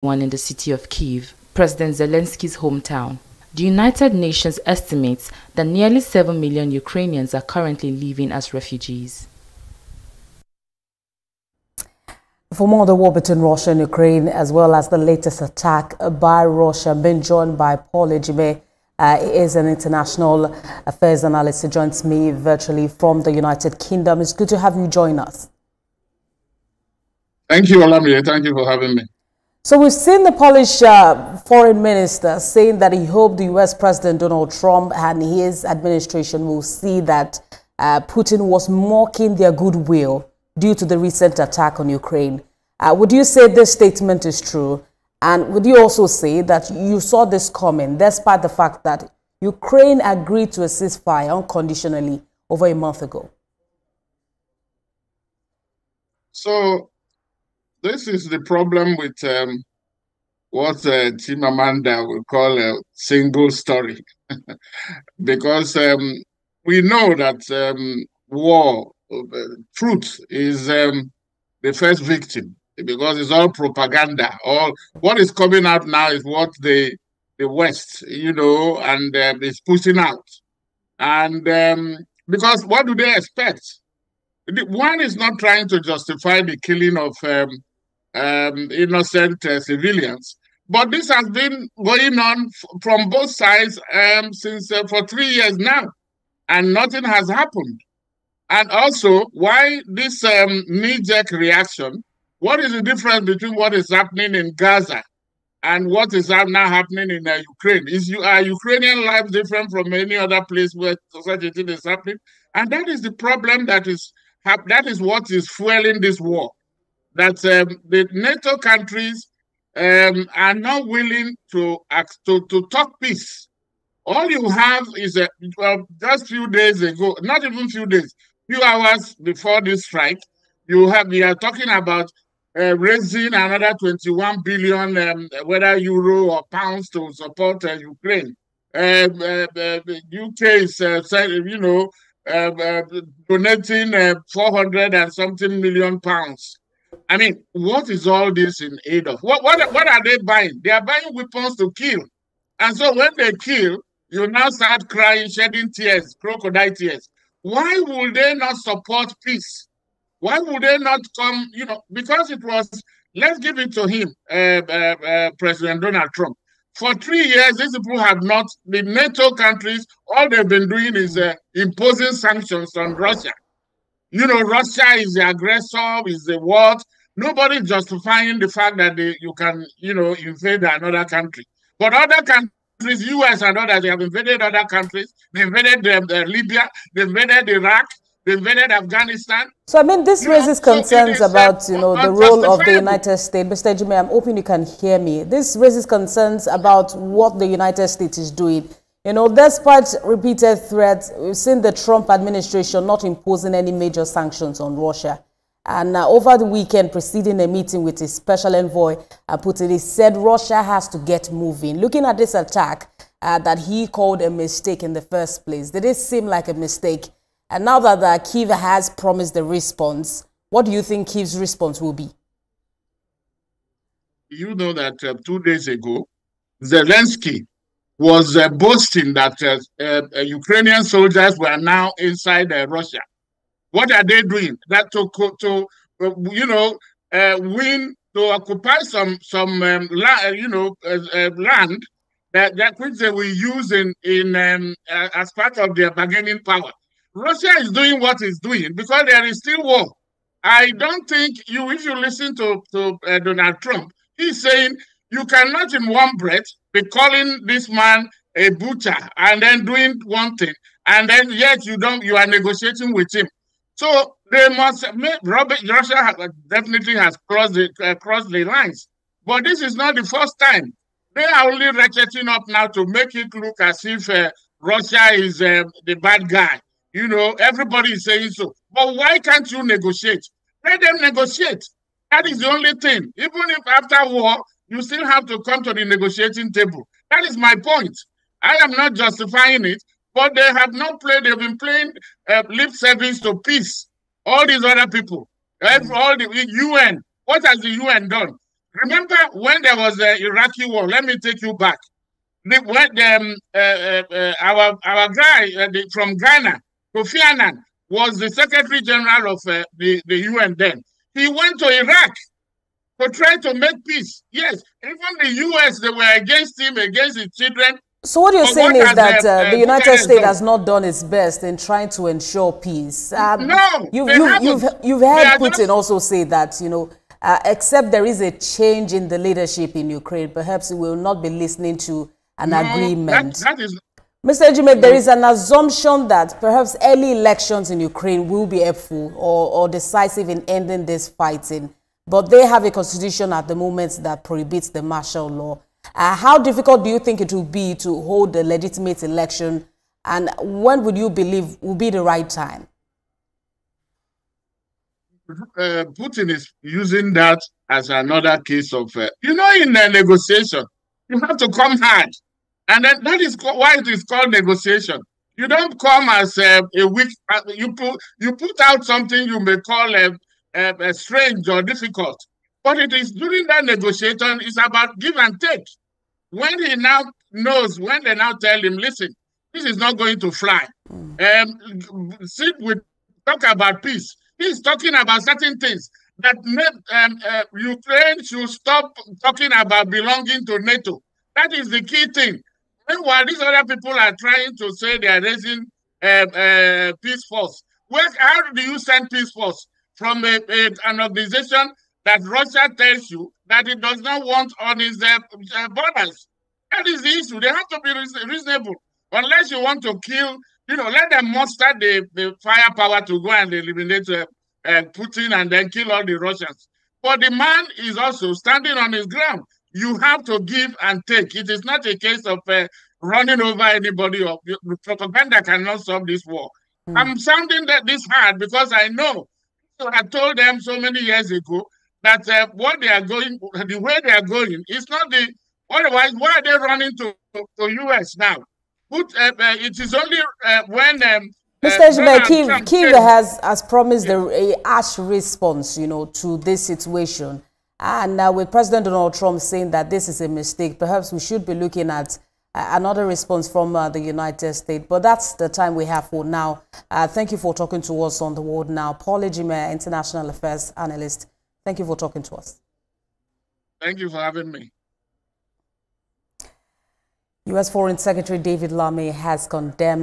One in the city of Kyiv, President Zelensky's hometown. The United Nations estimates that nearly 7 million Ukrainians are currently living as refugees. For more on the war between Russia and Ukraine, as well as the latest attack by Russia, I'm being joined by Paul Ejime. He is an international affairs analyst. He joins me virtually from the United Kingdom. It's good to have you join us. Thank you, Olamide. Thank you for having me. So we've seen the Polish foreign minister saying that he hoped the U.S. President Donald Trump and his administration will see that Putin was mocking their goodwill due to the recent attack on Ukraine. Would you say this statement is true? And would you also say that you saw this coming despite the fact that Ukraine agreed to a ceasefire unconditionally over a month ago? So this is the problem with what Chimamanda would call a single story. Because we know that war, truth is the first victim, because it's all propaganda. All what is coming out now is what the West, and is pushing out. And because what do they expect? One is not trying to justify the killing of innocent civilians, but this has been going on from both sides since for 3 years now, and nothing has happened. And also, why this knee-jerk reaction? What is the difference between what is happening in Gaza and what is now happening in Ukraine? Are Ukrainian lives different from any other place where such a thing is happening? And that is the problem that is what is fueling this war. That the NATO countries are not willing to talk peace. All you have is just few days ago, not even few days, few hours before this strike, we are talking about raising another 21 billion, whether euro or pounds, to support Ukraine. The UK is, donating 400 and something million pounds. I mean, what is all this in aid of? What are they buying? They are buying weapons to kill. And so when they kill, you now start crying, shedding tears, crocodile tears. Why would they not support peace? Why would they not come, because it was, let's give it to him, President Donald Trump. For 3 years, these people have not, the NATO countries, all they've been doing is imposing sanctions on Russia. Russia is the aggressor, is the what? Nobody's justifying the fact that you can, invade another country. But other countries, US and others, they have invaded other countries. They invaded Libya, they invaded Iraq, they invaded Afghanistan. So, I mean, this raises concerns about, the role of the United States. Mr. Ejime, I'm hoping you can hear me. This raises concerns about what the United States is doing. Despite repeated threats, we've seen the Trump administration not imposing any major sanctions on Russia. And over the weekend, preceding a meeting with his special envoy, Putin, he said Russia has to get moving. Looking at this attack that he called a mistake in the first place, did it seem like a mistake? And now that Kyiv has promised the response, what do you think Kyiv's response will be? You know that 2 days ago, Zelensky was boasting that Ukrainian soldiers were now inside Russia. What are they doing? That to win, to occupy some land that which they will use in as part of their bargaining power. Russia is doing what it's doing because there is still war. I don't think if you listen to Donald Trump, he's saying you cannot in one breath be calling this man a butcher and then doing one thing, and then yet you are negotiating with him. So they must Russia definitely has crossed the lines. But this is not the first time. They are only ratcheting up now to make it look as if Russia is the bad guy. Everybody is saying so. But why can't you negotiate? Let them negotiate. That is the only thing. Even if after war, you still have to come to the negotiating table. That is my point. I am not justifying it, but they have not played. They've been playing lip service to peace. All these other people, all the UN. What has the UN done? Remember when there was the Iraqi war? Let me take you back. Our guy from Ghana, Kofi Annan, was the Secretary General of the UN then. He went to Iraq to try to make peace. Yes, even the US, they were against him, against his children. So what you're saying is that the United States has not done its best in trying to ensure peace. No, you've heard Putin also say that, you know, except there is a change in the leadership in Ukraine, perhaps we will not be listening to an agreement. That is... Mr. Ejime, there is an assumption that perhaps early elections in Ukraine will be helpful or decisive in ending this fighting, but they have a constitution at the moment that prohibits the martial law. How difficult do you think it will be to hold a legitimate election, and when would you believe will be the right time? Putin is using that as another case of, you know, in a negotiation, you have to come hard. And then that is why it is called negotiation. You don't come as a weak, you put out something you may call a strange or difficult. But it is during that negotiation, it's about give and take. When he now knows, when they now tell him, listen, this is not going to fly. Talk about peace. He's talking about certain things that Ukraine should stop talking about belonging to NATO. That is the key thing. Meanwhile, these other people are trying to say they are raising peace force. How do you send peace force from an organization that Russia tells you that it does not want on its borders? That is the issue. They have to be reasonable. Unless you want to kill, you know, let them muster the firepower to go and eliminate Putin and then kill all the Russians. But the man is also standing on his ground. You have to give and take. It is not a case of running over anybody. Or propaganda cannot solve this war. I'm sounding this hard because I know. I told them so many years ago that what they are going, the way they are going, is not the. Otherwise, why are they running to US now? It is only when Mr. Ejime, Kiev has promised a harsh response, you know, to this situation. And with President Donald Trump saying that this is a mistake, perhaps we should be looking at another response from the United States. But that's the time we have for now. Thank you for talking to us on The World Now. Paul Ejime, International Affairs Analyst. Thank you for talking to us. Thank you for having me. U.S. Foreign Secretary David Lammy has condemned